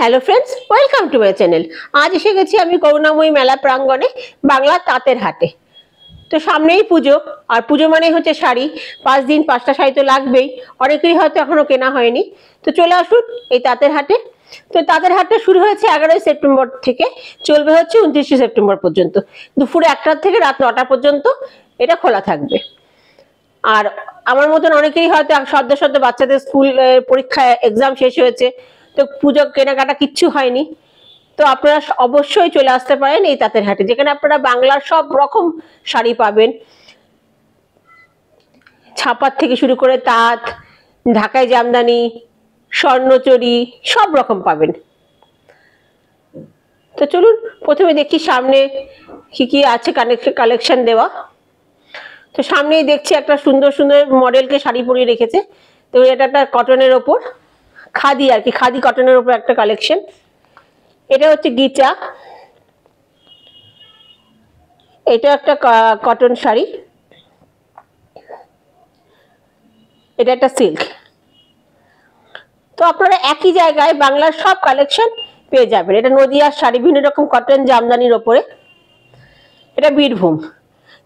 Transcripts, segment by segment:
Hello friends, welcome to my channel. আজ এসে গেছি আমি করুণাময়ী মেলা প্রাঙ্গণে, বাংলা তাঁতের হাটে। তো সামনেই পুজো, আর পুজো মানে হচ্ছে শাড়ি। 5 দিন 5টা শাড়ি তো লাগবেই, অনেকেরই হয়তো এখনো কেনা হয়নি। তো চলে আসুন এই তাঁতের হাটে। তো তাঁতের হাটটা শুরু হয়েছে 11ই সেপ্টেম্বর থেকে, চলবে হচ্ছে 29শে সেপ্টেম্বর পর্যন্ত। দুপুরে 1টা থেকে রাত 9টা পর্যন্ত এটা খোলা থাকবে। আর আমার মতন অনেকেই হয়তো সদ্য সদ্য বাচ্চাদের স্কুল পরীক্ষা এক্সাম শেষ হয়েছে, তো পুজো কেনাকাটা কিচ্ছু হয়নি। তো আপনারা অবশ্যই চলে আসতে পারেন এই তাঁতের হাটে, যেখানে আপনারা বাংলার সব রকম শাড়ি পাবেন। ছাপার থেকে শুরু করে তাঁত, ঢাকাই জামদানি, স্বর্ণচুরি সব রকম পাবেন। তো চলুন প্রথমে দেখি সামনে কি কি আছে কালেকশন দেওয়া। তো সামনেই দেখছি একটা সুন্দর সুন্দর মডেলকে শাড়ি পরিয়ে রেখেছে। তো এটা একটা কটনের ওপর, খাদি আর কি, খাদি কটনের ওপর একটা কালেকশন। এটা হচ্ছে গিচা, এটা একটা কটন শাড়ি, এটা একটা সিল্ক। তো আপনারা একই জায়গায় বাংলার সব কালেকশন পেয়ে যাবেন। এটা নদিয়ার শাড়ি, বিভিন্ন রকম কটন জামদানির ওপরে। এটা বীরভূম,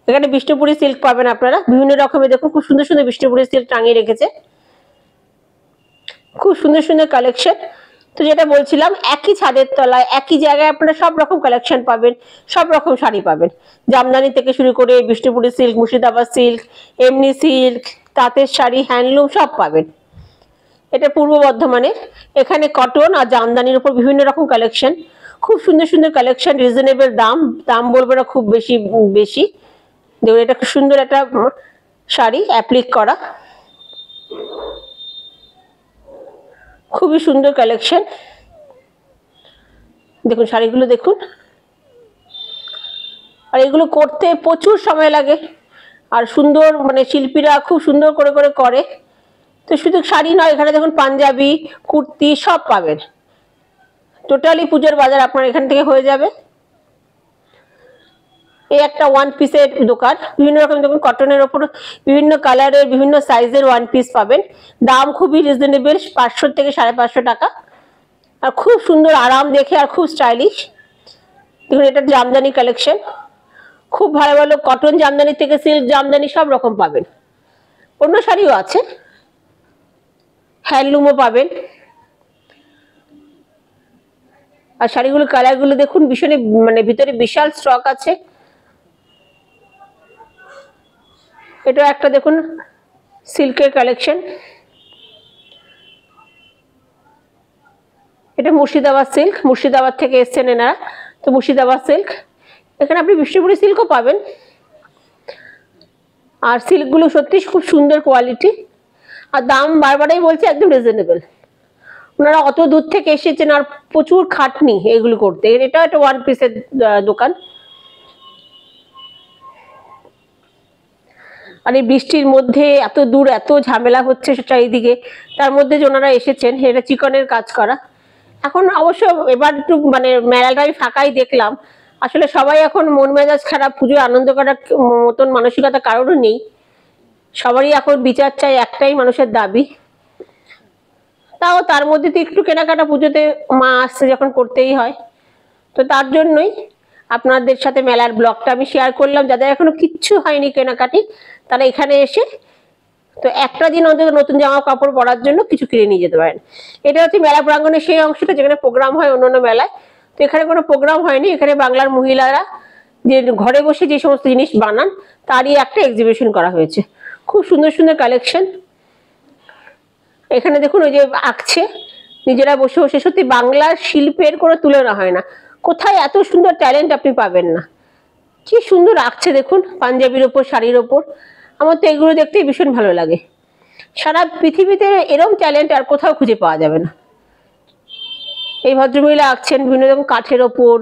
এখানে বিষ্ণুপুরি সিল্ক পাবেন আপনারা বিভিন্ন রকমের। দেখুন খুব সুন্দর সুন্দর বিষ্ণুপুরি সিল্ক টাঙিয়ে রেখেছে, খুব সুন্দর সুন্দর কালেকশন। তো যেটা বলছিলাম, একই ছাদের তলায় একই জায়গায় আপনারা সব রকম কালেকশন পাবেন, সব রকম শাড়ি পাবেন। জামদানি থেকে শুরু করে বিষ্ণুপুরি সিল্ক, মুর্শিদাবাদ সিল্ক, এমনি সিল্ক, তাঁতের শাড়ি, হ্যান্ডলুম সব পাবেন। এটা পূর্ব বর্ধমানের, এখানে কটন আর জামদানির উপর বিভিন্ন রকম কালেকশন, খুব সুন্দর সুন্দর কালেকশন, রিজনেবল দাম। দাম বলবো না খুব বেশি বেশি। দেখুন এটা খুব সুন্দর একটা শাড়ি, অ্যাপ্লিক করা, খুবই সুন্দর কালেকশন। দেখুন শাড়িগুলো দেখুন, আর এগুলো করতে প্রচুর সময় লাগে, আর সুন্দর মানে শিল্পীরা খুব সুন্দর করে করে করে। তো শুধু শাড়ি নয়, এখানে দেখুন পাঞ্জাবি, কুর্তি সব পাবেন। টোটালি পুজোর বাজার আপনার এখান থেকে হয়ে যাবে। এই একটা ওয়ান পিসের দোকান, বিভিন্ন রকম দেখুন কটনের ওপর বিভিন্ন কালারের বিভিন্ন সাইজের ওয়ান পিস পাবেন। দাম খুবই রিজনেবল, 500 থেকে 550 টাকা। আর খুব সুন্দর আরাম দেখে, আর খুব স্টাইলিশ। দেখুন এটা জামদানি কালেকশন, খুব ভালো ভালো কটন জামদানি থেকে সিল্ক জামদানি সব রকম পাবেন। অন্য শাড়িও আছে, হ্যান্ডলুমও পাবেন। আর শাড়িগুলো কালারগুলো দেখুন, ভীষণই মানে ভিতরে বিশাল স্টক আছে। এটা একটা দেখুন সিল্কের কালেকশন, এটা মুর্শিদাবাদ সিল্ক, মুর্শিদাবাদ থেকে এসছেন এনারা। তো মুর্শিদাবাদ সিল্ক, এখানে আপনি বিষ্ণুপুরি সিল্কও পাবেন। আর সিল্কগুলো সত্যি খুব সুন্দর কোয়ালিটি, আর দাম বারবারই বলছি একদম রিজনেবল। ওনারা অত দূর থেকে এসেছেন, আর প্রচুর খাটনি এগুলো করতে। এটা একটা ওয়ান পিসের দোকান। আর এই বৃষ্টির মধ্যে এত দূর এত ঝামেলা হচ্ছে চারিদিকে, তার মধ্যে যে ওনারা এসেছেন, এটা চিকনের কাজ করা। এখন অবশ্য এবার একটু মানে মেলাটাই ফাঁকাই দেখলাম। আসলে সবাই এখন মন মেজাজ খারাপ, পুজোয় আনন্দ করার মতন মানসিকতা কারোরও নেই। সবারই এখন বিচার চাই, একটাই মানুষের দাবি। তাও তার মধ্যে তো একটু কেনাকাটা পুজোতে মা আসছে যখন করতেই হয়। তো তার জন্যই আপনাদের সাথে মেলার ব্লগটা আমি শেয়ার করলাম। যাদের এখনো কিচ্ছু হয়নি কেনাকাটি, তারা এখানে এসে তো একটা দিন অন্তত নতুন জামা কাপড় পরার জন্য কিছু কিনে নিয়ে যেতে পারেন। এটা হচ্ছে মেলা প্রাঙ্গণের সেই অংশটা যেখানে প্রোগ্রাম হয় অন্যান্য মেলায়। তো এখানে কোনো প্রোগ্রাম হয়নি, এখানে বাংলার মহিলারা যে ঘরে বসে যে সমস্ত জিনিস বানান তারই একটা এক্সিবিশন করা হয়েছে। খুব সুন্দর সুন্দর কালেকশন। এখানে দেখুন ওই যে আঁকছে নিজেরা বসে বসে, সত্যি বাংলার শিল্পের কোনো তুলনা হয় না। কোথায় এত সুন্দর ট্যালেন্ট আপনি পাবেন না। কি সুন্দর আঁকছে দেখুন, পাঞ্জাবির ওপর, শাড়ির ওপর। আমার তো এগুলো দেখতেই ভীষণ ভালো লাগে। সারা পৃথিবীতে এরকম ট্যালেন্ট আর কোথাও খুঁজে পাওয়া যাবে না। এই ভদ্রমহিলা আঁকছেন বিভিন্ন রকম কাঠের ওপর,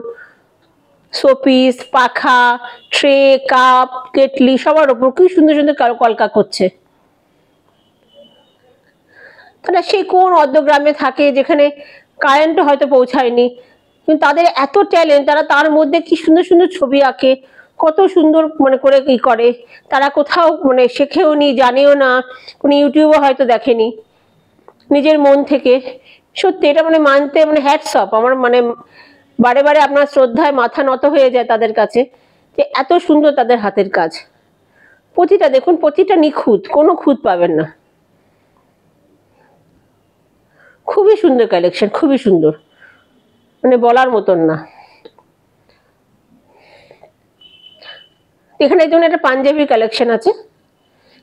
শোপিস, পাখা, ট্রে, কাপ, কেটলি সবার ওপর কি সুন্দর সুন্দর কলকা করছে। তারা সেই কোন অর্ধগ্রামে থাকে যেখানে কারেন্টও হয়তো পৌঁছায়নি, কিন্তু তাদের এত ট্যালেন্ট, তারা তার মধ্যে কি সুন্দর সুন্দর ছবি আঁকে, কত সুন্দর মানে করে কি করে। তারা কোথাও মানে শেখেও নি, জানেও না, কোনো ইউটিউবও হয়তো দেখেনি, নিজের মন থেকে সত্যি এটা মানে মানতে মানে হ্যাটস অফ, আমার মানে বারে বারে আপনার শ্রদ্ধায় মাথা নত হয়ে যায় তাদের কাছে, যে এত সুন্দর তাদের হাতের কাজ। প্রতিটা দেখুন, প্রতিটা নিখুঁত, কোনো খুঁত পাবেন না। খুবই সুন্দর কালেকশন, খুবই সুন্দর, মানে বলার মতন না। এখানে এই জন্য একটা পাঞ্জাবির কালেকশন আছে,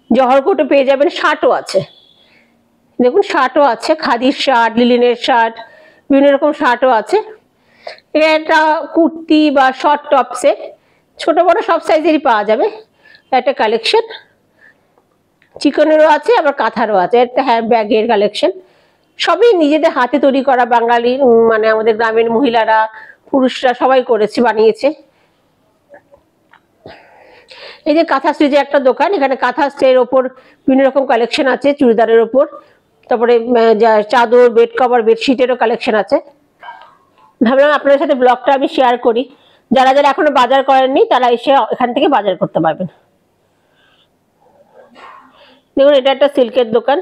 জহর কোটে পেয়ে যাবেন, শার্টও আছে, দেখুন শার্টও আছে, খাদির শার্ট, লিলিনের শার্ট, বিভিন্ন রকম শার্টও আছে। এটা একটা কুর্তি বা শর্ট টপসে ছোট বড় সব সাইজেরই পাওয়া যাবে একটা কালেকশন। চিকনেরও আছে, আবার কাঁথারও আছে, একটা হ্যান্ড ব্যাগের কালেকশন। সবই নিজেদের হাতে তৈরি করা, বাঙালি মানে আমাদের গ্রামের মহিলারা পুরুষরা সবাই করেছে, বানিয়েছে। এই যে কাঁথা স্টিচের একটা দোকান, এখানে কাঁথা স্টের ওপর বিভিন্ন রকম কালেকশন আছে, চুড়িদারের ওপর, তারপরে চাদর, বেড কভার, বেডশিটেরও কালেকশন আছে। ভাবলাম আপনাদের সাথে ব্লগটা আমি শেয়ার করি, যারা যারা এখনো বাজার করেননি তারা এসে এখান থেকে বাজার করতে পারবেন। দেখুন এটা একটা সিল্কের দোকান,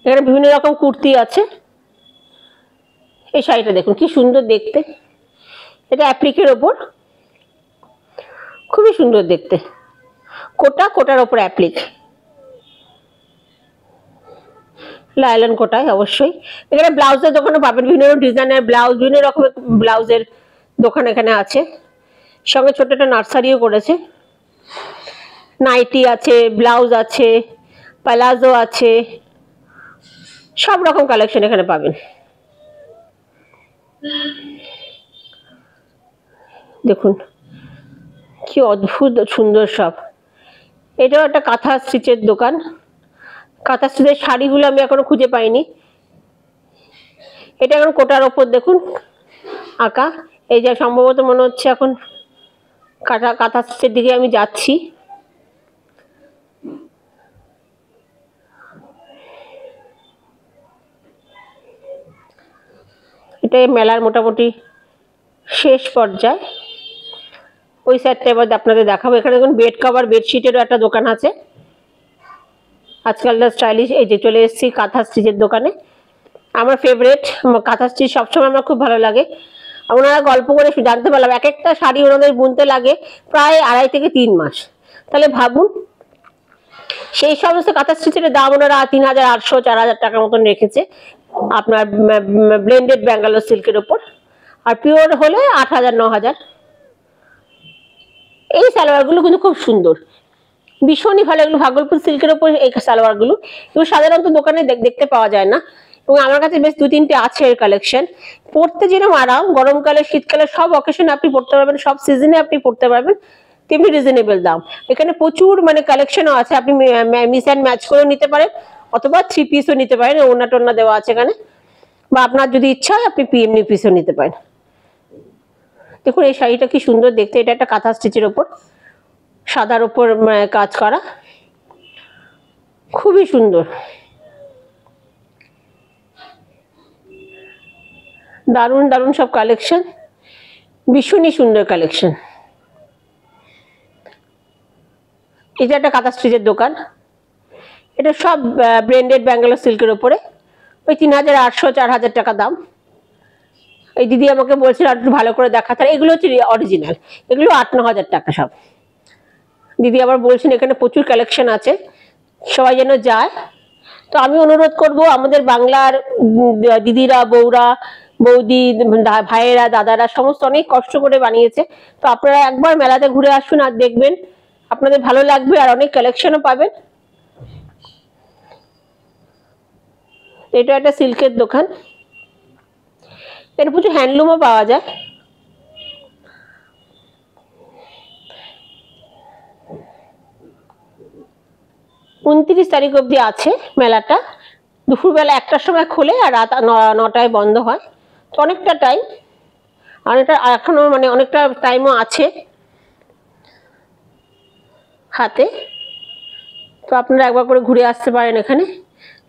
এখানে বিভিন্ন রকম কুর্তি আছে। এই শাড়িটা দেখুন কি সুন্দর দেখতে, এটা অ্যাপ্লিকের ওপর, খুবই সুন্দর দেখতে, কোটার ওপর অ্যাপ্লিক, লাইলন কোটায় অবশ্যই। এখানে ব্লাউজের দোকানে পাবেন, বিভিন্ন রকম ডিজাইনের ব্লাউজ, বিভিন্ন রকমের ব্লাউজের দোকান এখানে আছে। সঙ্গে ছোট একটা নার্সারিও করেছে, নাইটি আছে, ব্লাউজ আছে, প্লাজো আছে, সব রকম কালেকশন এখানে পাবেন। দেখুন কি অদ্ভুত সুন্দর সব। এটাও একটা কাঁথা স্টিচের দোকান, কাঁথা স্টিচের শাড়িগুলো আমি এখনো খুঁজে পাইনি। এটা এখন কোটার ওপর দেখুন আঁকা, এই যে সম্ভবত মনে হচ্ছে এখন কাঁথা স্টিচের দিকে আমি যাচ্ছি। এটাই মেলার মোটামুটি শেষ পর্যায়ে, ওই সাইডটা এবার আপনাদের দেখাবো। এখানে দেখুন বেড কভার, বেডশিটেরও একটা দোকান আছে। আজকাল স্টাইলিশ, এই যে চলে এসেছি কাঁথা স্টিচের দোকানে। আমার ফেভারিট কাঁথা স্টিচ, সবসময় আমার খুব ভালো লাগে। ওনারা গল্প করে জানতে পারলাম এক একটা শাড়ি ওনাদের বুনতে লাগে প্রায় 2.5 থেকে 3 মাস। তাহলে ভাবুন সেই সমস্ত কাঁথা স্টিচের দাম ওনারা 3,800 4,000 টাকার মতন রেখেছে আপনার ব্লেন্ডেড ব্যাঙ্গালোর সিল্কের ওপর, আর পিওর হলে 8,000 9,000। এই সালোয়ারগুলো কিন্তু খুব সুন্দর, ভীষণই ভালো, এগুলো ভাগলপুর সিল্কের ওপর এই সালোয়ারগুলো, এগুলো সাধারণত দোকানে দেখতে পাওয়া যায় না, এবং আমার কাছে বেশ 2-3টে আছে এর কালেকশন। পরতে যেরকম আরাম, গরমকালে শীতকালে সব অকেশনে আপনি পরতে পারবেন, সব সিজনে আপনি পরতে পারবেন, তেমনি রিজনেবল দাম। এখানে প্রচুর মানে কালেকশনও আছে, আপনি মিস অ্যান্ড ম্যাচ করে নিতে পারেন, অথবা 3 পিসও নিতে পারেন, ওড়না টোনা দেওয়া আছে এখানে, বা আপনার যদি ইচ্ছা হয় আপনি এমনি পিসও নিতে পারেন। দেখুন এই শাড়িটা কি সুন্দর দেখতে, এটা একটা কাঁথা স্টিচের ওপর, সাদার ওপর কাজ করা, খুবই সুন্দর, দারুণ দারুণ সব কালেকশন, ভীষণই সুন্দর কালেকশন। এটা একটা কাঁথা স্টিচের দোকান, এটা সব ব্র্যান্ডেড ব্যাঙ্গালোর সিল্কের ওপরে, ওই 3,800 4,000 টাকা দাম। এই দিদি আমাকে বলছিল আর একটু ভালো করে দেখাতে, এগুলো হচ্ছে অরিজিনাল, এগুলো 8-9,000 টাকা সব। দিদি আবার বলছেন এখানে প্রচুর কালেকশন আছে, সবাই যেন যায়। তো আমি অনুরোধ করব আমাদের বাংলার দিদিরা, বউরা, বৌদি, ভাইয়েরা, দাদারা সমস্ত অনেক কষ্ট করে বানিয়েছে। তো আপনারা একবার মেলাতে ঘুরে আসুন, আর দেখবেন আপনাদের ভালো লাগবে, আর অনেক কালেকশনও পাবেন। এটা একটা সিল্কের দোকান, এর প্রচুর হ্যান্ডলুমও পাওয়া যায়। উনত্রিশ তারিখ অবধি আছে মেলাটা, দুপুরবেলা 1টার সময় খোলে আর রাত 9টায় বন্ধ হয়, তো অনেকটা টাইম, অনেকটা এখনো মানে অনেকটা টাইমও আছে হাতে, তো আপনারা একবার করে ঘুরে আসতে পারেন এখানে।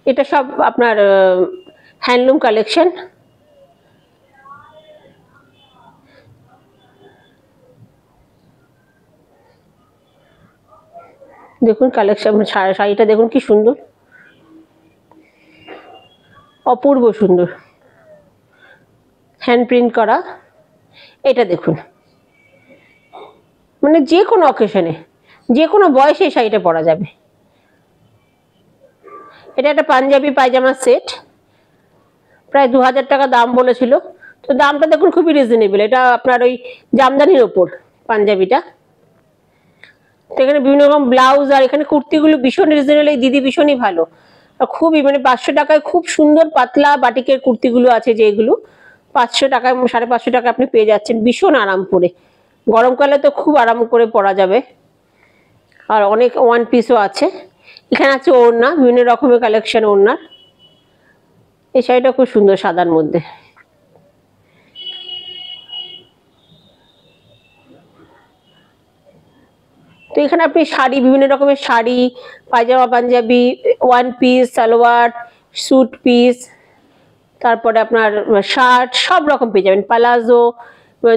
এটা সব আপনার হ্যান্ডলুম কালেকশন। দেখুন কালেকশন, শাড়িটা দেখুন কি সুন্দর, অপূর্ব সুন্দর হ্যান্ড প্রিন্ট করা। এটা দেখুন, মানে যে কোনো অকেশনে, যে কোনো বয়সে এই শাড়িটা পরা যাবে। এটা একটা পাঞ্জাবি পায়জামা সেট, প্রায় 2000 টাকা দাম বলেছিল। তো দামটা দেখুন খুবই রিজনেবল। এটা আপনার ওই জামদানির ওপর পাঞ্জাবিটা। তো এখানে বিভিন্ন রকম ব্লাউজ আর এখানে কুর্তিগুলো ভীষণ রিজনেবল। এই দিদি ভীষণই ভালো, খুবই মানে 500 টাকায় খুব সুন্দর পাতলা বাটিকের কুর্তিগুলো আছে, যেগুলো 500 টাকায় 550 টাকা আপনি পেয়ে যাচ্ছেন ভীষণ আরাম করে। গরমকালে তো খুব আরাম করে পরা যাবে। আর অনেক ওয়ান পিসও আছে। এখানে আছে ওড়না, বিভিন্ন রকমের কালেকশন ওড়নার। এই শাড়িটা খুব সুন্দর সাদার মধ্যে। তো এখানে আপনি শাড়ি, বিভিন্ন রকমের sari, pyjama panjabi, one piece, salwar, suit piece, তারপরে আপনার শার্ট সব রকম পেয়ে যাবেন। পালাজো,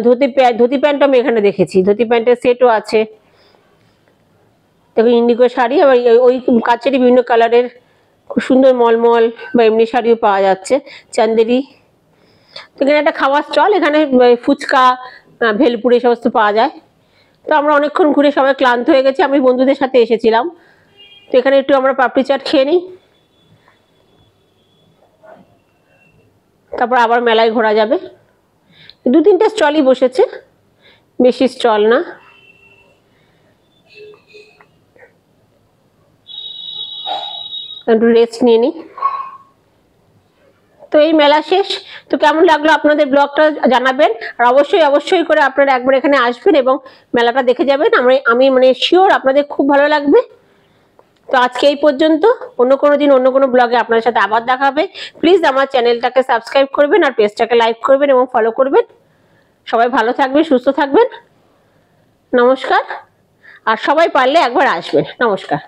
ধুতি প্যান্ট আমি এখানে দেখেছি, ধুতি প্যান্টের সেটও আছে। দেখুন ইন্ডিগো শাড়ি, আবার ওই কাচেরই বিভিন্ন কালারের খুব সুন্দর মলমল বা এমনি শাড়িও পাওয়া যাচ্ছে, চান্দেরি। এখানে একটা খাওয়ার স্টল, এখানে ফুচকা, ভেলপুরি এই সমস্ত পাওয়া যায়। তো আমরা অনেকক্ষণ ঘুরে সবাই ক্লান্ত হয়ে গেছি, আমি বন্ধুদের সাথে এসেছিলাম। তো এখানে একটু আমরা পাপড়ি চাট খেয়ে নিই, তারপর আবার মেলায় ঘোরা যাবে। 2-3টে স্টলই বসেছে, বেশি স্টল না। একটু রেস্ট নিয়ে নিই। তো এই মেলা শেষ। তো কেমন লাগলো আপনাদের ব্লগটা জানাবেন, আর অবশ্যই অবশ্যই করে আপনারা একবার এখানে আসবেন এবং মেলাটা দেখে যাবেন। আমি মানে শিওর আপনাদের খুব ভালো লাগবে। তো আজকে এই পর্যন্ত, অন্য কোনো দিন অন্য কোনো ব্লগে আপনাদের সাথে আবার দেখা হবে। প্লিজ আমার চ্যানেলটাকে সাবস্ক্রাইব করবেন আর পেজটাকে লাইক করবেন এবং ফলো করবেন। সবাই ভালো থাকবেন, সুস্থ থাকবেন। নমস্কার। আর সবাই পারলে একবার আসবেন। নমস্কার।